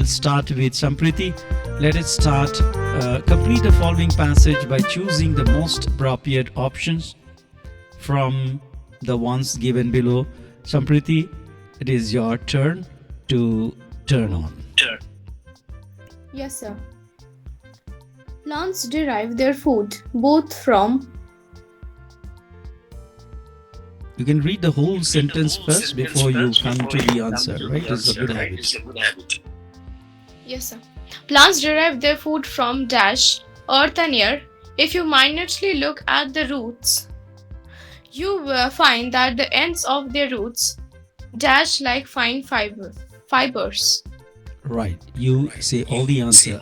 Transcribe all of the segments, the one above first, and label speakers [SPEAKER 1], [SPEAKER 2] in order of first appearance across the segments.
[SPEAKER 1] start with Sampriti. Let us start. Complete the following passage by choosing the most appropriate options from the ones given below. Sampriti, it is your turn to turn on.
[SPEAKER 2] Yes, sir. Plants derive their food both from.
[SPEAKER 1] You can read the whole sentence first before you come to the answer, right? It's a good habit.
[SPEAKER 2] Yes, sir. Plants derive their food from dash, earth and air. If you minutely look at the roots, you will find that the ends of their roots dash like fine fibers.
[SPEAKER 1] Right. You say all the answer.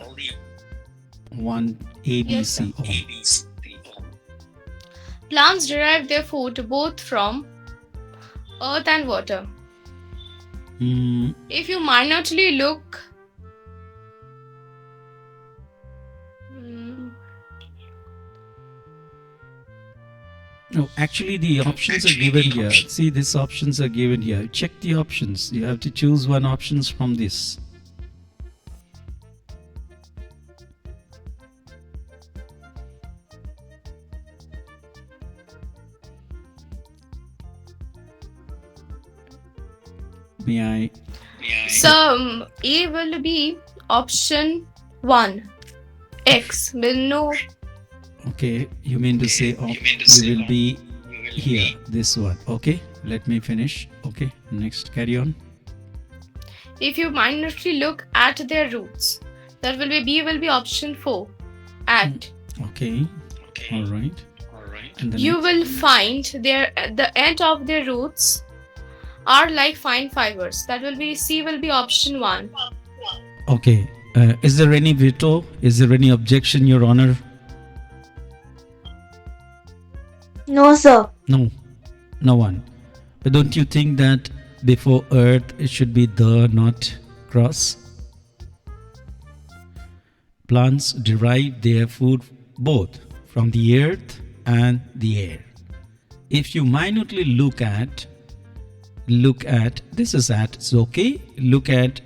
[SPEAKER 1] 1 A, B,
[SPEAKER 2] Yes,
[SPEAKER 1] C,
[SPEAKER 2] sir.
[SPEAKER 1] all.
[SPEAKER 2] Plants derive their food both from earth and water. If you minutely look.
[SPEAKER 1] No, actually the options are given here. See, these options are given here. Check the options. You have to choose one options from this. May I?
[SPEAKER 2] So A will be option 1. X will no.
[SPEAKER 1] Okay, you mean to say we will be here, this one. Okay, let me finish. Okay, next, carry on.
[SPEAKER 2] If you minutely look at their roots, that will be B will be option 4. At.
[SPEAKER 1] Okay, all right. And the
[SPEAKER 2] You
[SPEAKER 1] next?
[SPEAKER 2] will find the end of their roots are like fine fibers. That will be C will be option 1.
[SPEAKER 1] Okay, is there any veto? Is there any objection, Your Honor?
[SPEAKER 3] No, sir.
[SPEAKER 1] No, no one. But don't you think that before earth it should be the, not cross? Plants derive their food both from the earth and the air. If you minutely look at this is at, it's okay, look at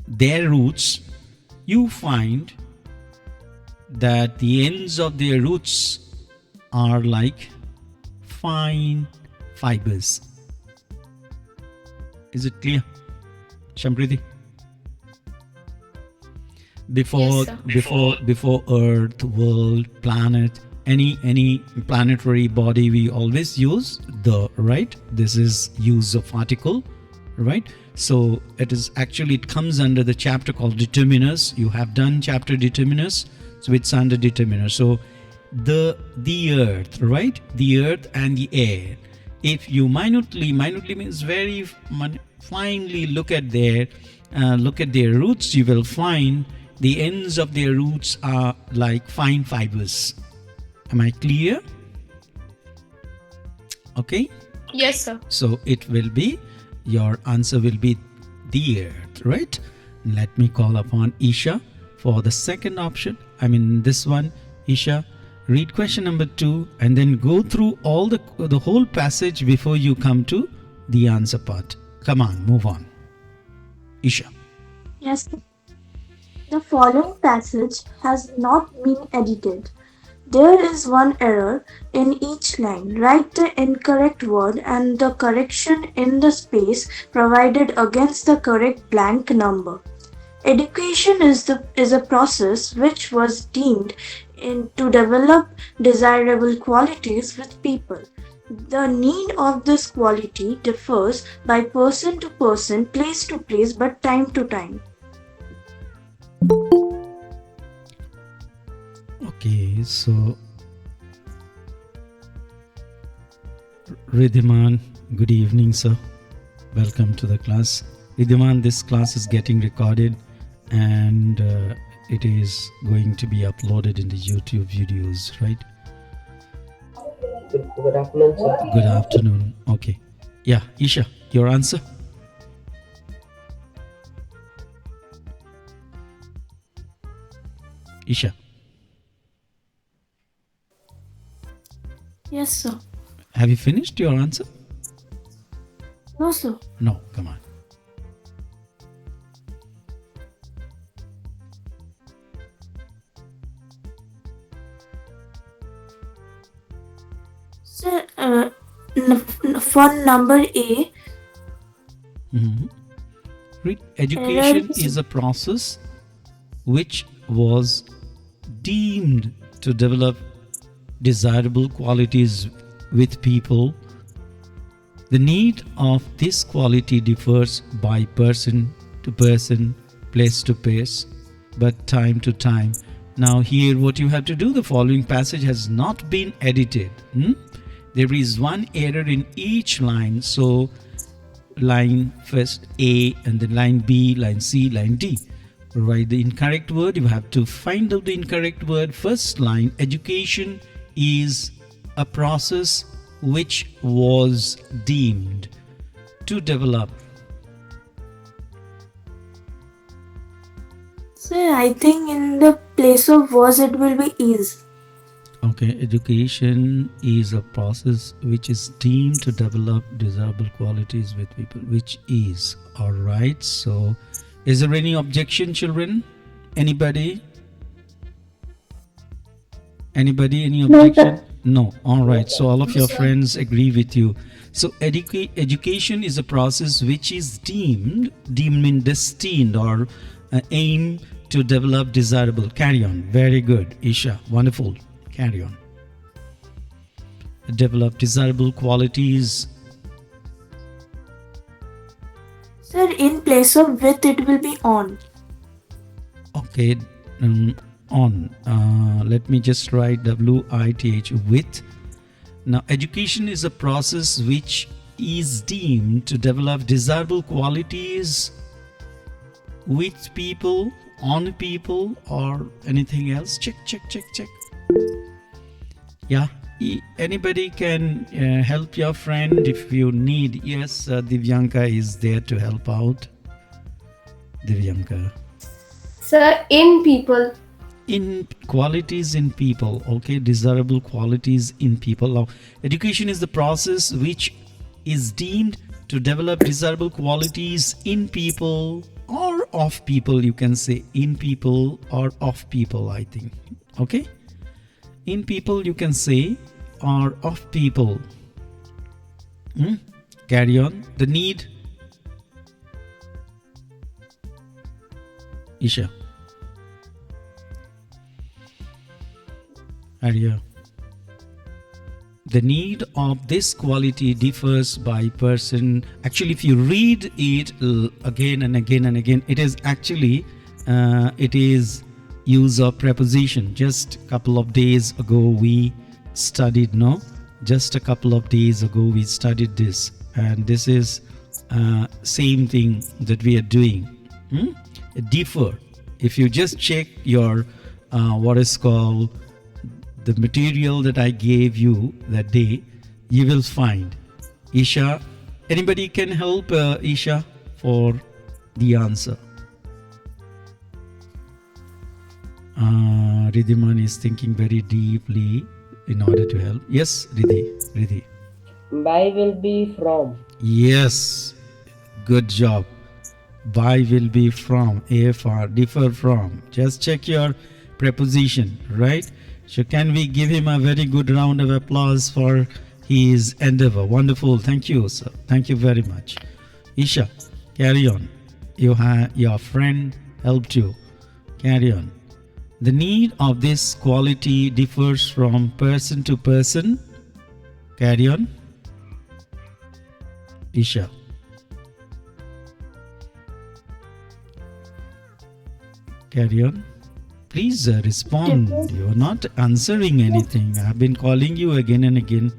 [SPEAKER 1] their roots, you find that the ends of their roots are like fine fibers. Is it clear, Sampriti? Before
[SPEAKER 2] Yes, sir.
[SPEAKER 1] before earth, world, planet, any planetary body, we always use the, right? This is use of article, right? So it is actually, it comes under the chapter called determiners. You have done chapter determiners, so it's under determiner. So the earth, right? The earth and the air. If you minutely means very finely look at their roots, you will find the ends of their roots are like fine fibers. Am I clear? Okay.
[SPEAKER 2] Yes, sir.
[SPEAKER 1] So it will be, your answer will be the earth, right? Let me call upon Isha for the second option. I mean this one. Isha, read question number 2 and then go through all the whole passage before you come to the answer part. Come on, move on. Isha.
[SPEAKER 3] Yes, sir. The following passage has not been edited. There is one error in each line. Write the incorrect word and the correction in the space provided against the correct blank number. Education is a process which was deemed to develop desirable qualities with people. The need of this quality differs by person to person, place to place, but time to time.
[SPEAKER 1] Okay, so Ridhiman, good evening, sir. Welcome to the class. Ridhiman, this class is getting recorded and it is going to be uploaded in the YouTube videos, right?
[SPEAKER 4] Good afternoon, sir.
[SPEAKER 1] Good afternoon. Okay. Yeah, Isha, your answer? Isha.
[SPEAKER 3] Yes, sir.
[SPEAKER 1] Have you finished your answer?
[SPEAKER 3] No, sir.
[SPEAKER 1] No, come on.
[SPEAKER 3] Sir, for number A,
[SPEAKER 1] Mhm. Read.
[SPEAKER 3] error
[SPEAKER 1] Education
[SPEAKER 3] is
[SPEAKER 1] is a process which was deemed to develop desirable qualities with people. The need of this quality differs by person to person, place to place, but time to time. Now here what you have to do, the following passage has not been edited. There is one error in each line. So line first A, and then line B, line C, line D. Write the incorrect word. You have to find out the incorrect word. First line, education is a process which was deemed to develop.
[SPEAKER 3] Sir, I think in the place of was it will be is.
[SPEAKER 1] Okay, education is a process which is deemed to develop desirable qualities with people, which is. All right, so is there any objection, children? Anybody? Anybody? Any objection? No. All right, so all of your friends agree with you. So education is a process which is deemed mean destined or aim to develop desirable. Carry on. Very good, Isha. Wonderful. Carry on. Develop desirable qualities.
[SPEAKER 3] Sir, in place of with it will be on.
[SPEAKER 1] Okay, on. Let me just write WITH, with. Now, education is a process which is deemed to develop desirable qualities with people, on people, or anything else. Check. Yeah, anybody can help your friend if you need. Yes, Divyanka is there to help out. Divyanka.
[SPEAKER 2] Sir, in people.
[SPEAKER 1] In qualities in people. Okay, desirable qualities in people. Now, education is the process which is deemed to develop desirable qualities in people or of people. You can say in people or of people, I think. Okay, in people you can say, or of people. Carry on. The need. Isha. Arya. The need of this quality differs by person. Actually, if you read it again and again and again, it is actually it is use of preposition. Just a couple of days ago we studied, no? Just a couple of days ago we studied this, and this is same thing that we are doing. Differ. If you just check your what is called the material that I gave you that day, you will find. Isha, anybody can help Isha for the answer? Ridhiman is thinking very deeply in order to help. Yes, Riddhi.
[SPEAKER 4] By will be from.
[SPEAKER 1] Yes, good job. By will be from, AFR, differ from. Just check your preposition, right? So can we give him a very good round of applause for his endeavor? Wonderful. Thank you, sir. Thank you very much. Isha, carry on. Your friend helped you. Carry on. The need of this quality differs from person to person. Carry on. Isha. Carry on. Please respond. You are not answering anything. I have been calling you again and again.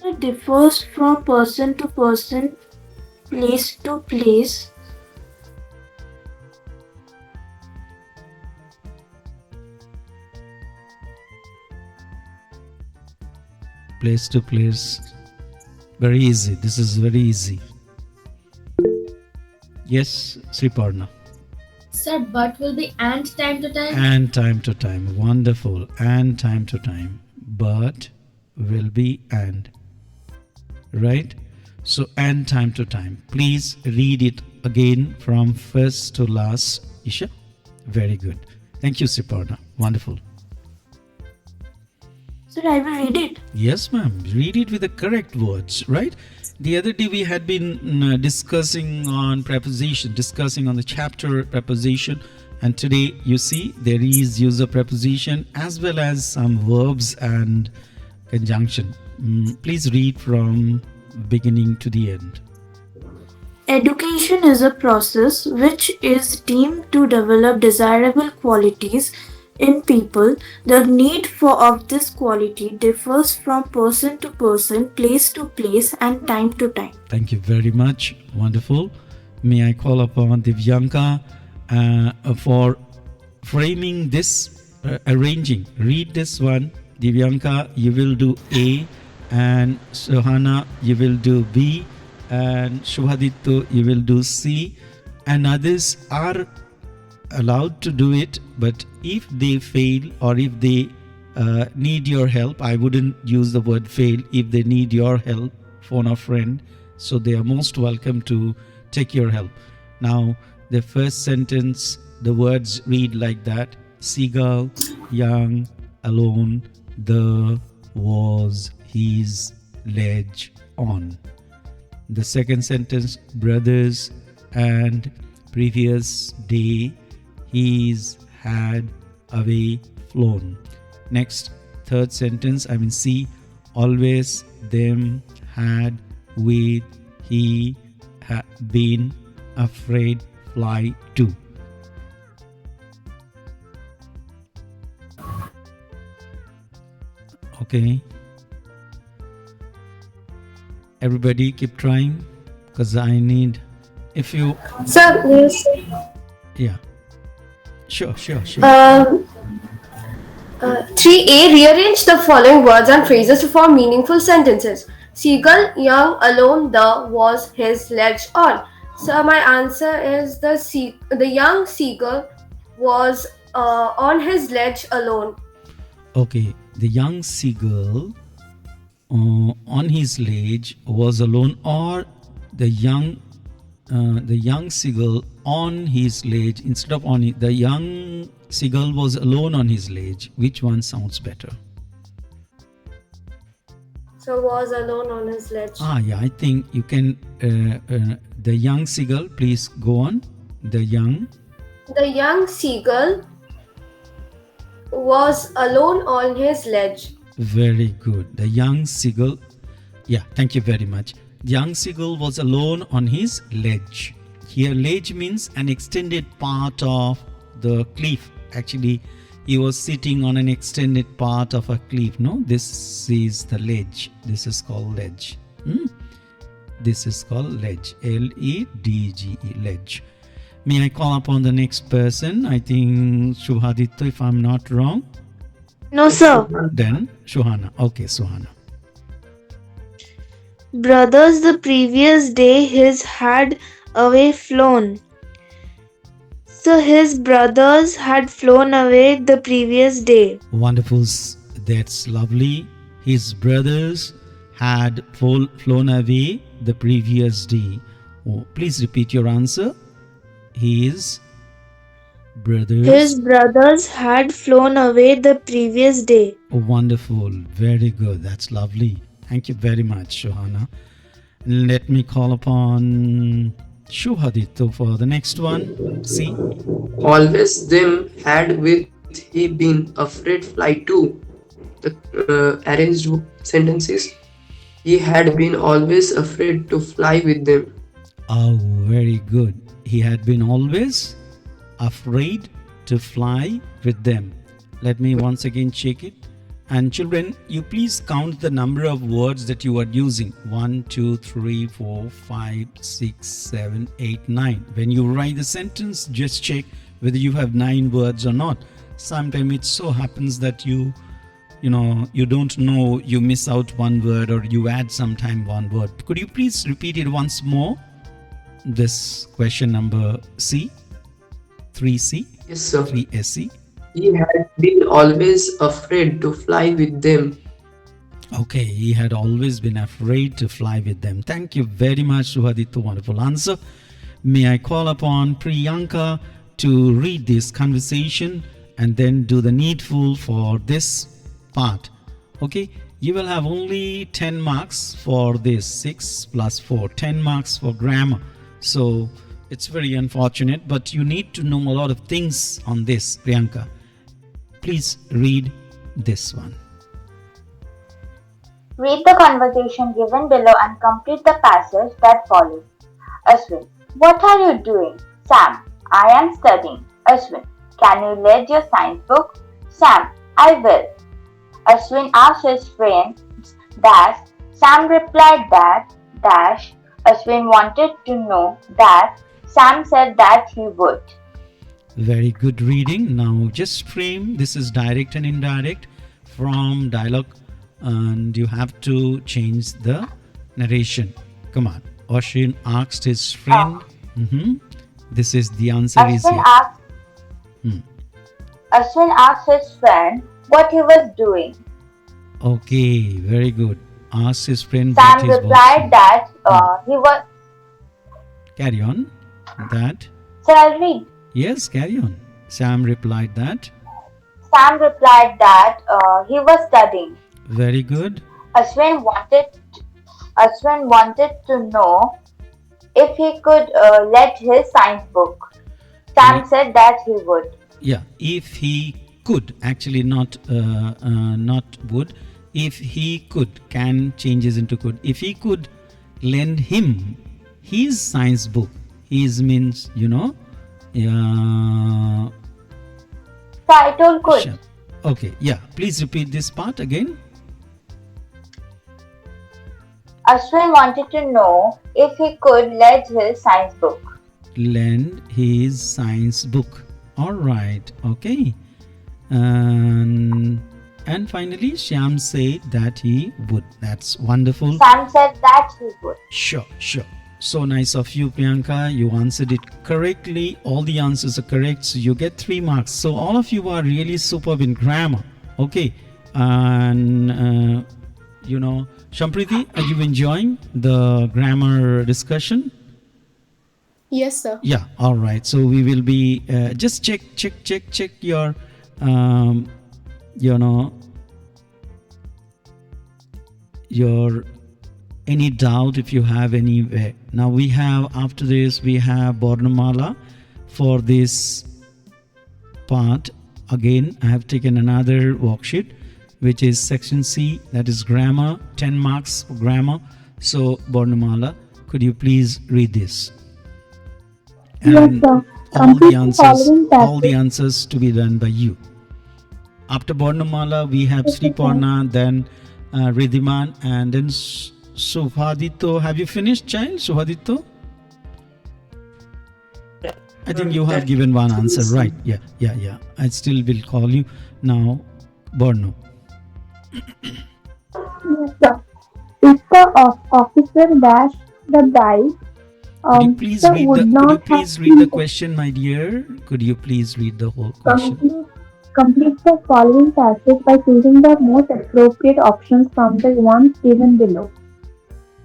[SPEAKER 3] It differs from person to person, place to place.
[SPEAKER 1] Place to place. Very easy. This is very easy. Yes, Sriparna.
[SPEAKER 5] Sir, but will be and time to time?
[SPEAKER 1] And time to time. Wonderful. And time to time. But will be and. Right? So, and time to time. Please read it again from first to last. Isha? Very good. Thank you, Sriparna. Wonderful.
[SPEAKER 3] Sir, I will read it.
[SPEAKER 1] Yes, ma'am. Read it with the correct words, right? The other day we had been discussing on preposition, discussing on the chapter preposition, and today you see there is use of preposition as well as some verbs and conjunction. Please read from beginning to the end.
[SPEAKER 3] Education is a process which is deemed to develop desirable qualities in people. The need of this quality differs from person to person, place to place, and time to time.
[SPEAKER 1] Thank you very much. Wonderful. May I call upon Divyanka for framing this, arranging. Read this one. Divyanka, you will do A, and Sohana, you will do B, and Shubhaditya, you will do C, and others are allowed to do it, but if they fail or if they need your help, I wouldn't use the word fail. If they need your help, phone a friend, so they are most welcome to take your help. Now the first sentence, the words read like that: seagull, young, alone, the was his ledge on. The second sentence, brothers and previous day he's had away flown. Next, third sentence, C, always them had with he been afraid fly to. Okay, everybody keep trying, because I need, if you,
[SPEAKER 6] Sir, yes.
[SPEAKER 1] yeah, sure.
[SPEAKER 6] 3A, rearrange the following words and phrases to form meaningful sentences. Seagull, young, alone, the was his ledge on. So my answer is the young seagull was on his ledge alone.
[SPEAKER 1] Okay, the young seagull on his ledge was alone, or the young seagull on his ledge instead of on it. The young seagull was alone on his ledge. Which one sounds better?
[SPEAKER 6] So was alone on his ledge.
[SPEAKER 1] Yeah, I think you can. The young seagull, please go on. The young
[SPEAKER 6] seagull was alone on his ledge.
[SPEAKER 1] Very good. The young seagull. Yeah, thank you very much. The young seagull was alone on his ledge. Here, ledge means an extended part of the cliff. Actually, he was sitting on an extended part of a cliff. No, this is the ledge. This is called ledge. This is called ledge. Ledge. Ledge. May I call upon the next person? I think Shubhaditya, if I'm not wrong.
[SPEAKER 3] No, sir.
[SPEAKER 1] Then Shohana. Okay, Sohana.
[SPEAKER 3] Brothers, the previous day his had away flown. So his brothers had flown away the previous day.
[SPEAKER 1] Wonderful. That's lovely. His brothers had flown away the previous day. Oh, please repeat your answer. His brothers
[SPEAKER 3] had flown away the previous day.
[SPEAKER 1] Oh, wonderful. Very good. That's lovely. Thank you very much, Shohana. Let me call upon Shubhaditya for the next one. See?
[SPEAKER 7] Always them had with he been afraid fly to. The arranged sentences. He had been always afraid to fly with them.
[SPEAKER 1] Oh, very good. He had been always afraid to fly with them. Let me once again check it. And children, you please count the number of words that you are using. 1, 2, 3, 4, 5, 6, 7, 8, 9. When you write the sentence, just check whether you have 9 words or not. Sometimes it so happens that you don't know, you miss out one word or you add sometime one word. Could you please repeat it once more? This question number C, 3C,
[SPEAKER 7] Yes, sir.
[SPEAKER 1] 3SC.
[SPEAKER 7] He had been always afraid to fly with them.
[SPEAKER 1] Okay, he had always been afraid to fly with them. Thank you very much, Suhaditya. Wonderful answer. May I call upon Priyanka to read this conversation and then do the needful for this part. Okay, you will have only 10 marks for this. 6 plus 4, 10 marks for grammar. So it's very unfortunate, but you need to know a lot of things on this, Priyanka. Please read this one.
[SPEAKER 8] Read the conversation given below and complete the passage that follows. Ashwin, what are you doing? Sam, I am studying. Ashwin, can you read your science book? Sam, I will. Ashwin asked his friend, Dash. Sam replied that, Dash. Ashwin wanted to know that. Sam said that he would.
[SPEAKER 1] Very good reading. Now just frame, this is direct and indirect from dialogue, and you have to change the narration. Come on. Ashwin asked his friend. This is the answer is here.
[SPEAKER 8] Ashwin asked his friend what he was doing.
[SPEAKER 1] Okay, very good. Asked his friend
[SPEAKER 8] Sam
[SPEAKER 1] what he was
[SPEAKER 8] replied that he was.
[SPEAKER 1] Carry on. That.
[SPEAKER 8] Shall I read?
[SPEAKER 1] Yes, carry on. Sam replied that.
[SPEAKER 8] Sam replied that he was studying.
[SPEAKER 1] Very good.
[SPEAKER 8] Ashwin wanted to know if he could let his science book. Sam said that he would.
[SPEAKER 1] Yeah, if he could, actually not would. If he could, can changes into could. If he could lend him his science book. His means,
[SPEAKER 8] So I told could.
[SPEAKER 1] Sure. Okay, yeah. Please repeat this part again.
[SPEAKER 8] Ashwin wanted to know if he could lend his science book.
[SPEAKER 1] Lend his science book. All right. Okay. And finally, Shyam said that he would. That's wonderful.
[SPEAKER 8] Sam said that he would.
[SPEAKER 1] Sure. So nice of you, Priyanka. You answered it correctly. All the answers are correct. So you get 3 marks. So all of you are really superb in grammar. Okay. And, Shampriti, are you enjoying the grammar discussion?
[SPEAKER 2] Yes, sir.
[SPEAKER 1] Yeah. All right. So we will be just check your, your any doubt if you have anywhere. Now we have, after this, we have Bornamala for this part. Again, I have taken another worksheet, which is section C, that is grammar, 10 marks for grammar. So Bornamala, could you please read this? And
[SPEAKER 3] Yes, sir.
[SPEAKER 1] all the answers to be done by you. After Bornamala, we have Sriparna, then Ridhiman, and then Subhadito. Have you finished, child? Subhadito? I think you have given one answer, right? Yeah. I still will call you now. Borno.
[SPEAKER 3] Yes, sir. If the officer dashed the bride,
[SPEAKER 1] Could you please read the question, my dear? Could you please read the whole question?
[SPEAKER 3] Complete the following passage by choosing the most appropriate options from the ones given below.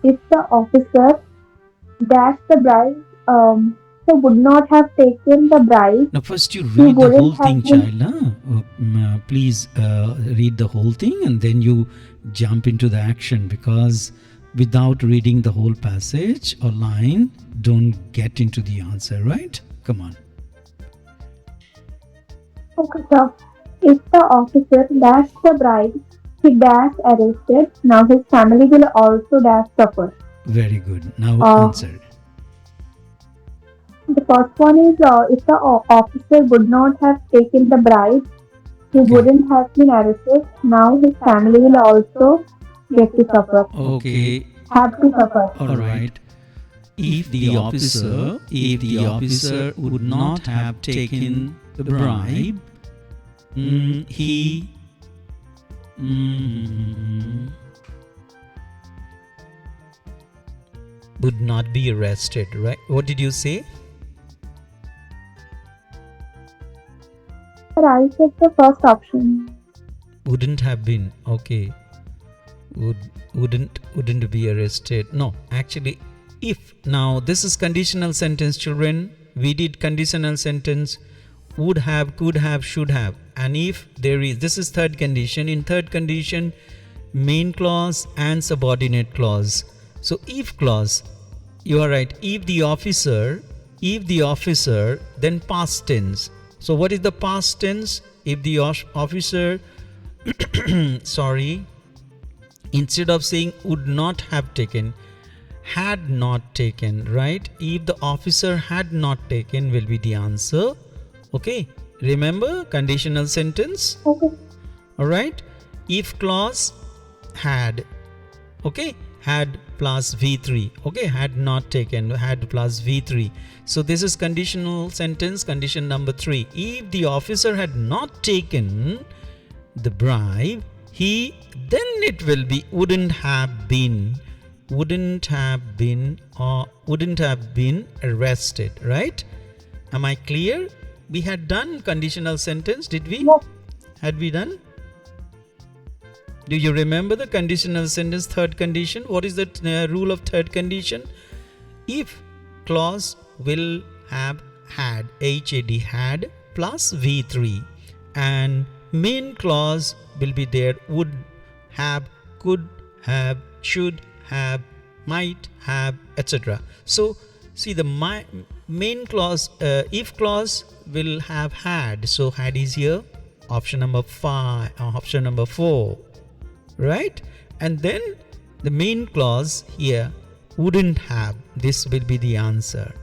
[SPEAKER 3] If the officer dashed the bride, so would not have taken the bride.
[SPEAKER 1] Now first you read the whole thing, child. Please read the whole thing and then you jump into the action, because without reading the whole passage or line, don't get into the answer, right? Come on.
[SPEAKER 3] Okay, sir. If the officer dashed the bride, he dashed arrested. Now his family will also dash suffer.
[SPEAKER 1] Very good. Now answer.
[SPEAKER 3] The first one is if the officer would not have taken the bride, he wouldn't have been arrested. Now his family will also get to suffer.
[SPEAKER 1] Okay.
[SPEAKER 3] Have to suffer.
[SPEAKER 1] All right. If the officer would not have taken the bribe, he would not be arrested, right? What did you say?
[SPEAKER 3] I said the first option.
[SPEAKER 1] Wouldn't have been. Okay. Wouldn't be arrested. No, actually, if. Now this is conditional sentence, children. We did conditional sentence. Would have, could have, should have. And if there is, this is third condition. In third condition, main clause and subordinate clause. So if clause, you are right, if the officer, then past tense. So what is the past tense? If the officer sorry, instead of saying would not have taken, had not taken, right? If the officer had not taken will be the answer. Okay, remember conditional sentence.
[SPEAKER 3] Okay.
[SPEAKER 1] All right, if clause, had, okay, had plus v3, okay, had not taken, had plus v3. So this is conditional sentence, condition number 3. If the officer had not taken the bribe, he, then it will be wouldn't have been, or wouldn't have been arrested, right? Am I clear? We had done conditional sentence, did we?
[SPEAKER 3] Yes.
[SPEAKER 1] Had we done? Do you remember the conditional sentence third condition? What is the rule of third condition? If clause will have had, had plus v3, and main clause will be there, would have, could have, should have, might have, etc. So see the main clause, if clause will have had, so had is here, option number 5, option number 4, right? And then the main clause here, wouldn't have, this will be the answer,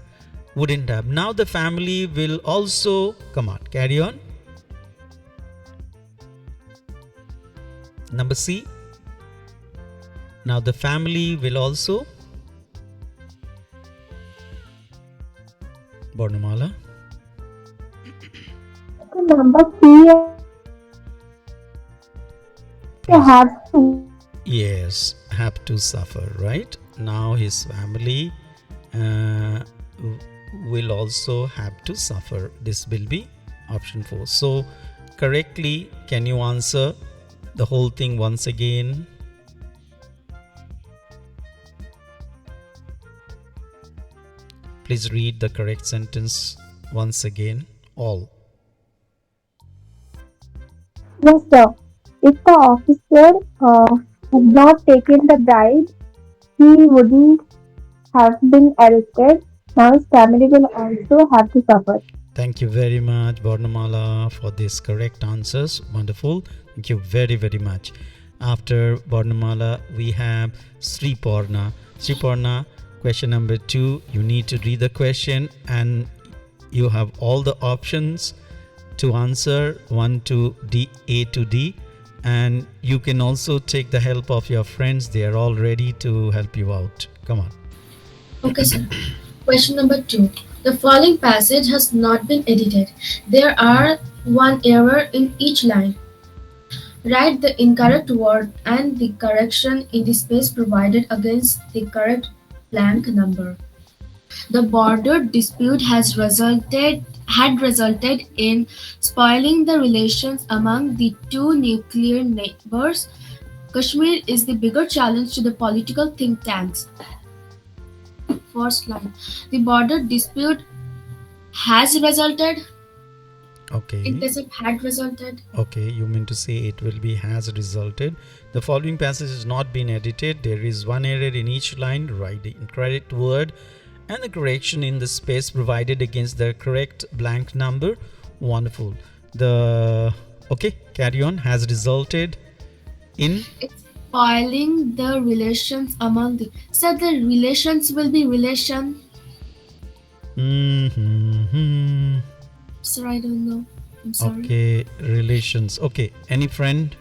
[SPEAKER 1] wouldn't have. Now the family will also, come on, carry on. Number C. Now the family will also, Bornamala.
[SPEAKER 3] Number 3, they have to.
[SPEAKER 1] Yes, have to suffer, right? Now his family will also have to suffer. This will be option 4. So correctly, can you answer the whole thing once again? Please read the correct sentence once again, all.
[SPEAKER 3] Yes, sir. If the officer had not taken the bribe, he wouldn't have been arrested. Now his family will also have to suffer.
[SPEAKER 1] Thank you very much, Bornamala, for these correct answers. Wonderful. Thank you very, very much. After Bornamala, we have Sriporna. Sriporna, question number 2. You need to read the question and you have all the options to answer 1 to D, A to D. And you can also take the help of your friends. They are all ready to help you out. Come on.
[SPEAKER 5] Okay, sir. Question number 2. The following passage has not been edited. There are one error in each line. Write the incorrect word and the correction in the space provided against the correct blank number. The border dispute had resulted in spoiling the relations among the two nuclear neighbors. Kashmir is the bigger challenge to the political think tanks. First line. The border dispute has resulted.
[SPEAKER 1] Okay.
[SPEAKER 5] In place of had resulted.
[SPEAKER 1] Okay, you mean to say it will be has resulted. The following passage has not been edited. There is one error in each line. Write the incorrect word and the correction in the space provided against the correct blank number. Wonderful. The okay, carry on. Has resulted in.
[SPEAKER 5] It's spoiling the relations among the. So the relations will be relation. Sir, I don't know. I'm sorry.
[SPEAKER 1] Okay, relations. Okay, any friend?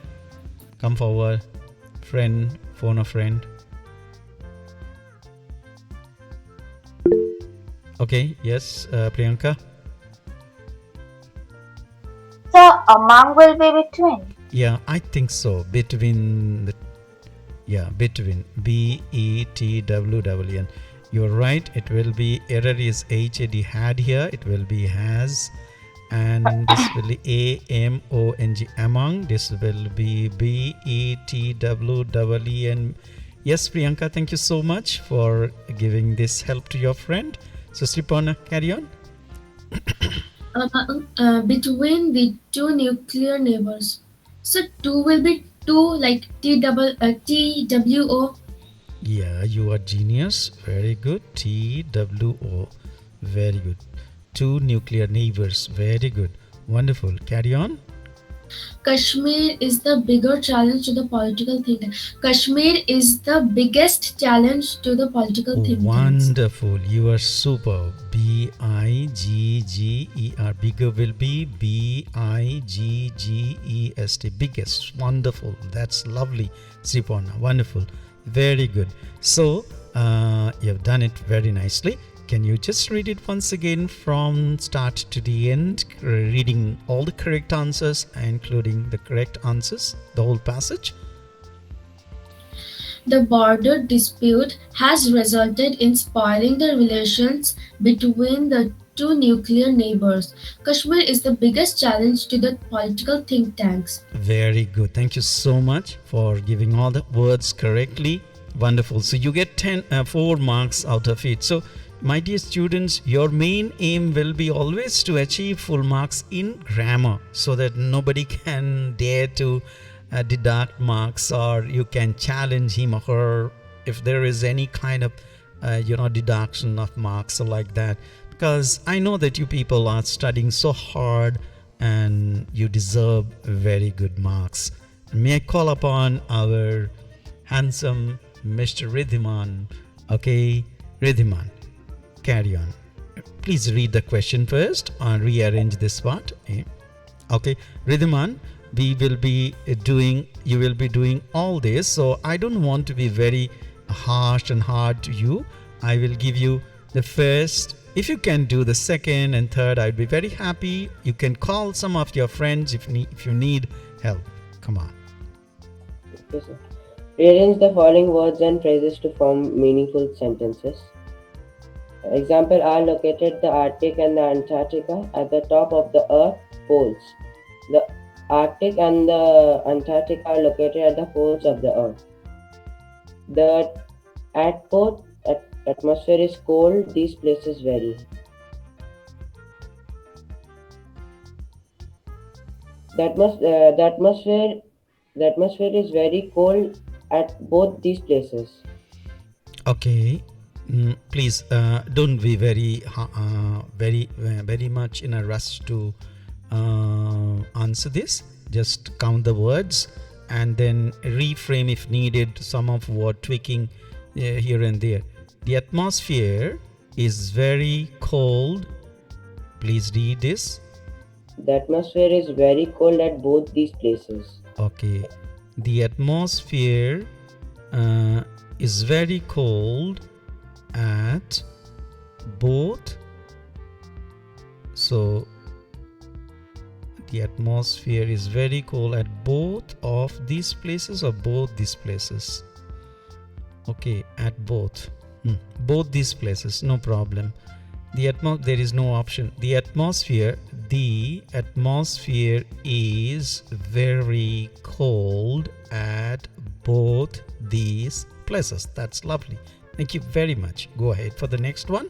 [SPEAKER 1] Come forward. Friend, phone a friend. Okay, yes, Priyanka.
[SPEAKER 8] So among will be between.
[SPEAKER 1] Yeah, I think so. Between the, yeah, between, BETWWN. You're right. It will be, error is HAD, had here. It will be has, and this will be AMONG, among. This will be BETWWN. Yes, Priyanka, thank you so much for giving this help to your friend. So Sripana, carry on.
[SPEAKER 5] Between the two nuclear neighbors. So 2 will be Two like TWO.
[SPEAKER 1] Yeah, you are genius. Very good. TWO. Very good. Two nuclear neighbors. Very good. Wonderful. Carry on.
[SPEAKER 5] Kashmir is the bigger challenge to the political think tank. Kashmir is the biggest challenge to the political think tanks.
[SPEAKER 1] Wonderful. You are super. BIGGER. Bigger will be BIGGEST. Biggest. Wonderful. That's lovely. Sriporna. Wonderful. Very good. So, you have done it very nicely. Can you just read it once again from start to the end, reading all the correct answers, including the correct answers, the whole passage?
[SPEAKER 5] The border dispute has resulted in spoiling the relations between the two nuclear neighbors. Kashmir is the biggest challenge to the political think tanks.
[SPEAKER 1] Very good. Thank you so much for giving all the words correctly. Wonderful. So you get 4 marks out of it. So my dear students, your main aim will be always to achieve full marks in grammar so that nobody can dare to deduct marks, or you can challenge him or her if there is any kind of deduction of marks or like that, because I know that you people are studying so hard and you deserve very good marks. May I call upon our handsome Mr. Ridhiman? Okay, Ridhiman, carry on. Please read the question first and rearrange this part. Okay, Ridhiman, you will be doing all this, so I don't want to be very harsh and hard to you. I will give you the first. If you can do the second and third, I'd be very happy. You can call some of your friends if you need help. Come on.
[SPEAKER 4] Okay, sir. Rearrange the following words and phrases to form meaningful sentences. Example are located the Arctic and the Antarctica at the top of the Earth poles. The Arctic and the Antarctica are located at the poles of the Earth. At both atmosphere is cold, these places vary. The atmosphere is very cold at both these places.
[SPEAKER 1] Okay. Please don't be very much in a rush to answer this. Just count the words and then reframe if needed, some of word tweaking here and there. The atmosphere is very cold. Please read this.
[SPEAKER 4] The atmosphere is very cold at both these places.
[SPEAKER 1] Okay. The atmosphere is very cold at both. So the atmosphere is very cold at both of these places, or both these places. Okay, at both. Both these places, no problem. There is no option. The atmosphere is very cold at both these places. That's lovely. Thank you very much. Go ahead for the next one.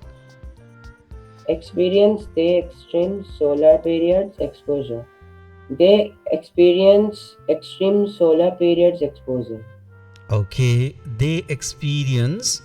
[SPEAKER 4] Experience the extreme solar periods exposure. They experience extreme solar periods exposure.
[SPEAKER 1] Okay, they experience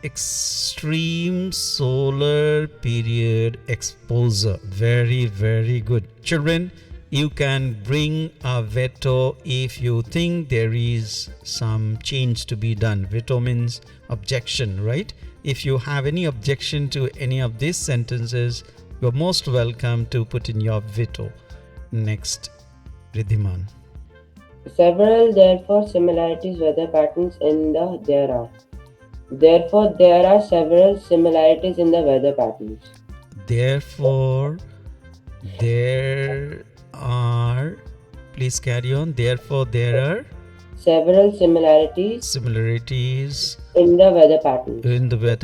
[SPEAKER 1] extreme solar period exposure. Very, very good. Children, you can bring a veto if you think there is some change to be done. Veto means objection, right? If you have any objection to any of these sentences, you're most welcome to put in your veto. Next, Ridhiman.
[SPEAKER 4] Several therefore similarities weather patterns there are. Therefore, there are several similarities in the weather patterns.
[SPEAKER 1] Therefore, there are. Please carry on. Therefore, there are
[SPEAKER 4] several similarities
[SPEAKER 1] in
[SPEAKER 4] the weather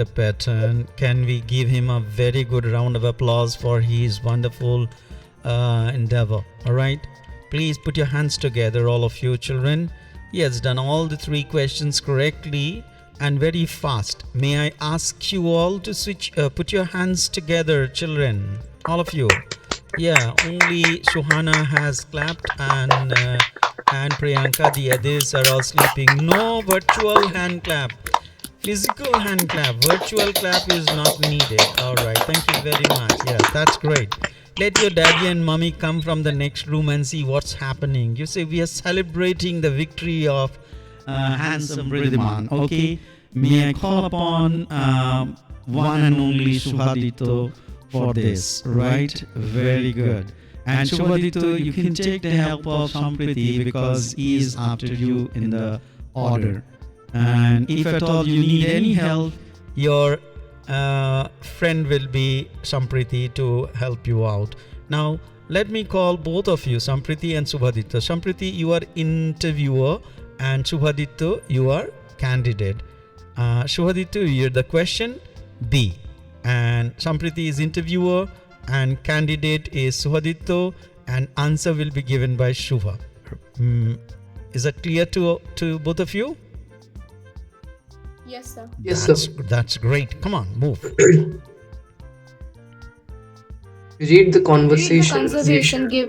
[SPEAKER 4] pattern.
[SPEAKER 1] Can we give him a very good round of applause for his wonderful endeavor? All right. Please put your hands together, all of you children. He has done all the 3 questions correctly and very fast. May I ask you all to put your hands together, children, all of you. Yeah, only Shuhana has clapped and and Priyanka. The others are all sleeping. No virtual hand clap. Physical hand clap. Virtual clap is not needed. All right. Thank you very much. Yes, that's great. Let your daddy and mommy come from the next room and see what's happening. You say we are celebrating the victory of handsome Ridhiman. Okay. May I call upon one and only Shubhadito for this, right? Very good. And Shubhadito, you can take the help of Sampriti because he is after you in the order. And if at all you need any help, your friend will be Sampriti to help you out. Now, let me call both of you, Sampriti and Shubhadito. Sampriti, you are interviewer, and Shubhadito, you are candidate. Shubhadito, you're the question B, and Sampriti is interviewer, and candidate is Shubhadito, and answer will be given by Shubha. Is that clear to both of you?
[SPEAKER 2] Yes, sir.
[SPEAKER 7] Yes, sir.
[SPEAKER 1] That's great. Come on, move.
[SPEAKER 7] Read the
[SPEAKER 2] Read the
[SPEAKER 7] conversation.
[SPEAKER 2] conversation give.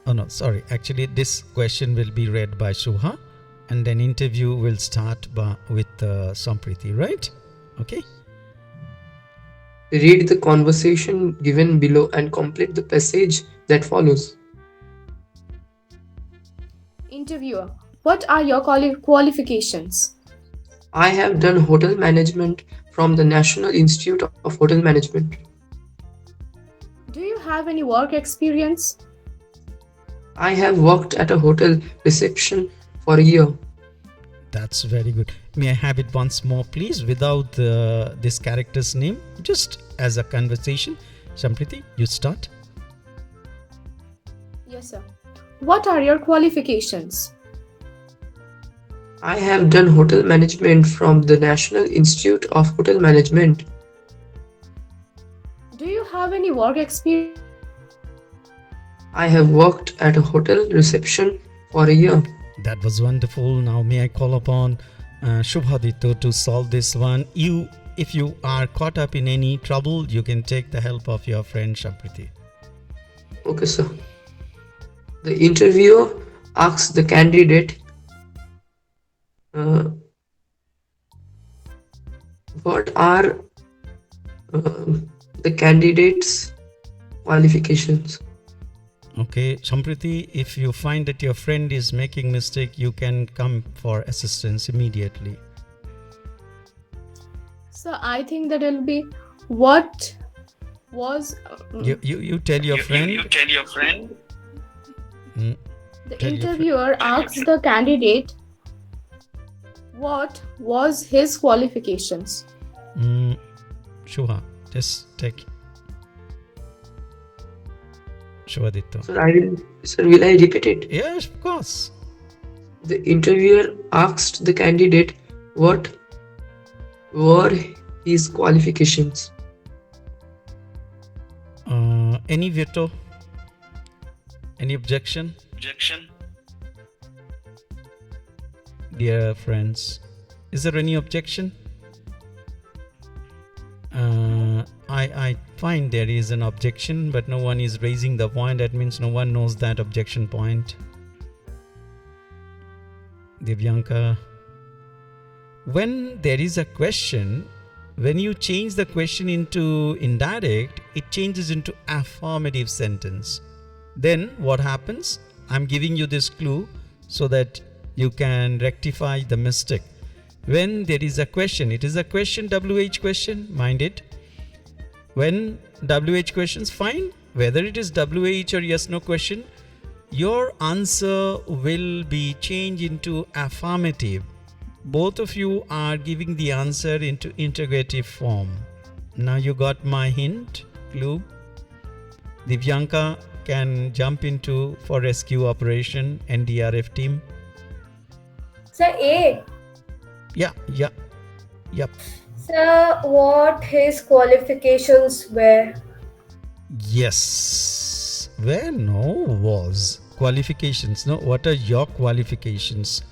[SPEAKER 1] Oh no, sorry. Actually, this question will be read by Shubha, and then interview will start with Sampriti, right? Okay.
[SPEAKER 7] Read the conversation given below and complete the passage that follows.
[SPEAKER 2] Interviewer. What are your qualifications?
[SPEAKER 7] I have done hotel management from the National Institute of Hotel Management.
[SPEAKER 2] Do you have any work experience?
[SPEAKER 7] I have worked at a hotel reception for a year.
[SPEAKER 1] That's very good. May I have it once more, please, without this character's name, just as a conversation. Sampriti, you start.
[SPEAKER 2] Yes, sir. What are your qualifications?
[SPEAKER 7] I have done hotel management from the National Institute of Hotel Management.
[SPEAKER 2] Do you have any work experience?
[SPEAKER 7] I have worked at a hotel reception for a year.
[SPEAKER 1] That was wonderful. Now, may I call upon Shubhadito to solve this one? If you are caught up in any trouble, you can take the help of your friend Sampriti.
[SPEAKER 7] Okay, sir. The interviewer asks the candidate, what are the candidate's qualifications?
[SPEAKER 1] Okay, Sampriti, if you find that your friend is making mistake, you can come for assistance immediately.
[SPEAKER 2] So I think that it'll be what was
[SPEAKER 1] You tell your friend.
[SPEAKER 9] You tell your friend.
[SPEAKER 2] the
[SPEAKER 1] tell your
[SPEAKER 2] interviewer asks the candidate what was his qualifications.
[SPEAKER 1] Shubha, just take. Shubhadito.
[SPEAKER 7] Sir, will I repeat it?
[SPEAKER 1] Yes, of course.
[SPEAKER 7] The interviewer asked the candidate what were his qualifications.
[SPEAKER 1] Any veto? Any objection? Dear friends, is there any objection? I find there is an objection, but no one is raising the point. That means no one knows that objection point. Divyanka, when there is a question, when you change the question into indirect, it changes into affirmative sentence. Then what happens? I'm giving you this clue so that you can rectify the mistake. When there is a question, it is a question, WH question, mind it. When WH questions, fine. Whether it is WH or yes, no question, your answer will be changed into affirmative. Both of you are giving the answer into interrogative form. Now you got my hint, clue. Divyanka can jump into for rescue operation, NDRF team.
[SPEAKER 6] Sir, A.
[SPEAKER 1] Yep.
[SPEAKER 6] Sir, what his qualifications were?
[SPEAKER 1] Yes. Where? No, was. Qualifications. No, what are your qualifications?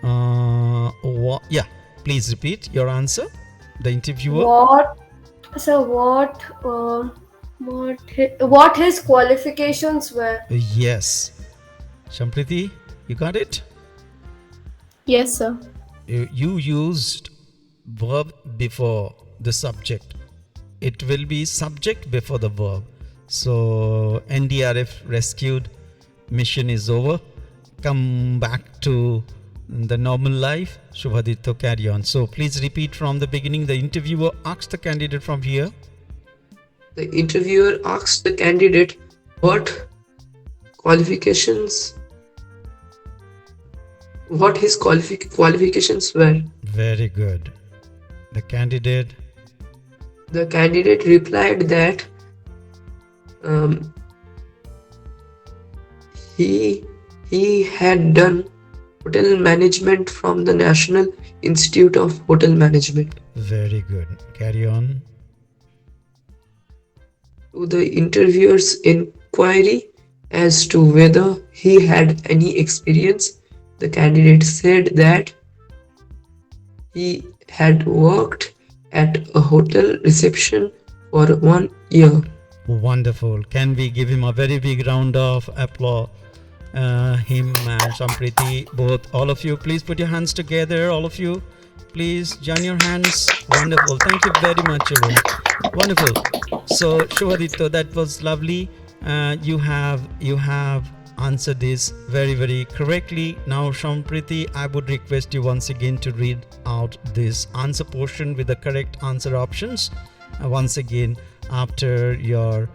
[SPEAKER 1] Yeah, please repeat your answer. The interviewer.
[SPEAKER 6] What his qualifications were?
[SPEAKER 1] Yes. Sampriti, you got it?
[SPEAKER 2] Yes, sir.
[SPEAKER 1] You used verb before the subject. It will be subject before the verb. So NDRF rescued, mission is over. Come back to the normal life. Shubhaditya, carry on. So please repeat from the beginning. The interviewer asked the candidate from here.
[SPEAKER 7] The interviewer asked the candidate what qualifications, what his qualifications were.
[SPEAKER 1] Very good. The candidate.
[SPEAKER 7] The candidate replied that um, he had done hotel management from the National Institute of Hotel Management.
[SPEAKER 1] Very good. Carry on.
[SPEAKER 7] To the interviewer's inquiry as to whether he had any experience, the candidate said that he had worked at a hotel reception for 1 year.
[SPEAKER 1] Wonderful. Can we give him a very big round of applause? Him and Sampriti, both, all of you, please put your hands together. All of you, please join your hands. Wonderful. Thank you very much, children. Wonderful. So, Shubhaditya, that was lovely. You have answered this very, very correctly. Now, Sampriti, I would request you once again to read out this answer portion with the correct answer options. Once again, after your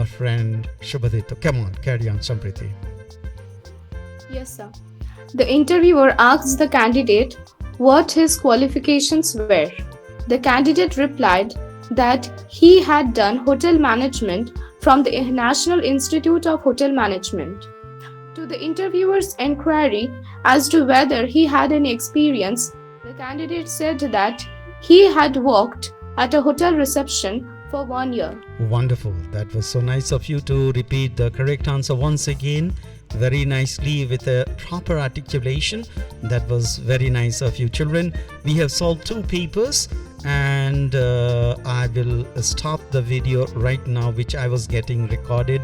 [SPEAKER 1] friend Shubhaditya. Come on, carry on, Sampriti.
[SPEAKER 2] Yes, sir. The interviewer asked the candidate what his qualifications were. The candidate replied that he had done hotel management from the National Institute of Hotel Management. To the interviewer's inquiry as to whether he had any experience, the candidate said that he had worked at a hotel reception for 1 year.
[SPEAKER 1] Wonderful. That was so nice of you to repeat the correct answer once again. Very nicely with a proper articulation. That was very nice of you, children. We have solved 2 papers, and I will stop the video right now, which I was getting recorded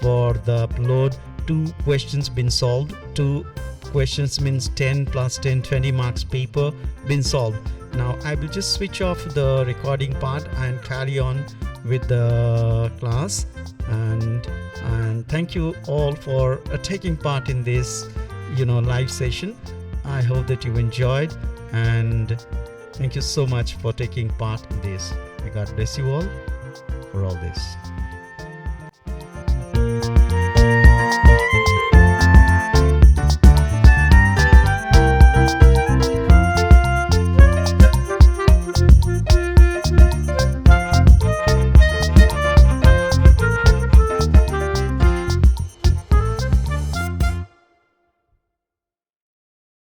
[SPEAKER 1] for the upload. 2 questions been solved. 2 questions means 10 plus 10, 20 marks paper been solved. Now I will just switch off the recording part and carry on with the class. And thank you all for taking part in this live session. I hope that you enjoyed, and thank you so much for taking part in this. May God bless you all for all this.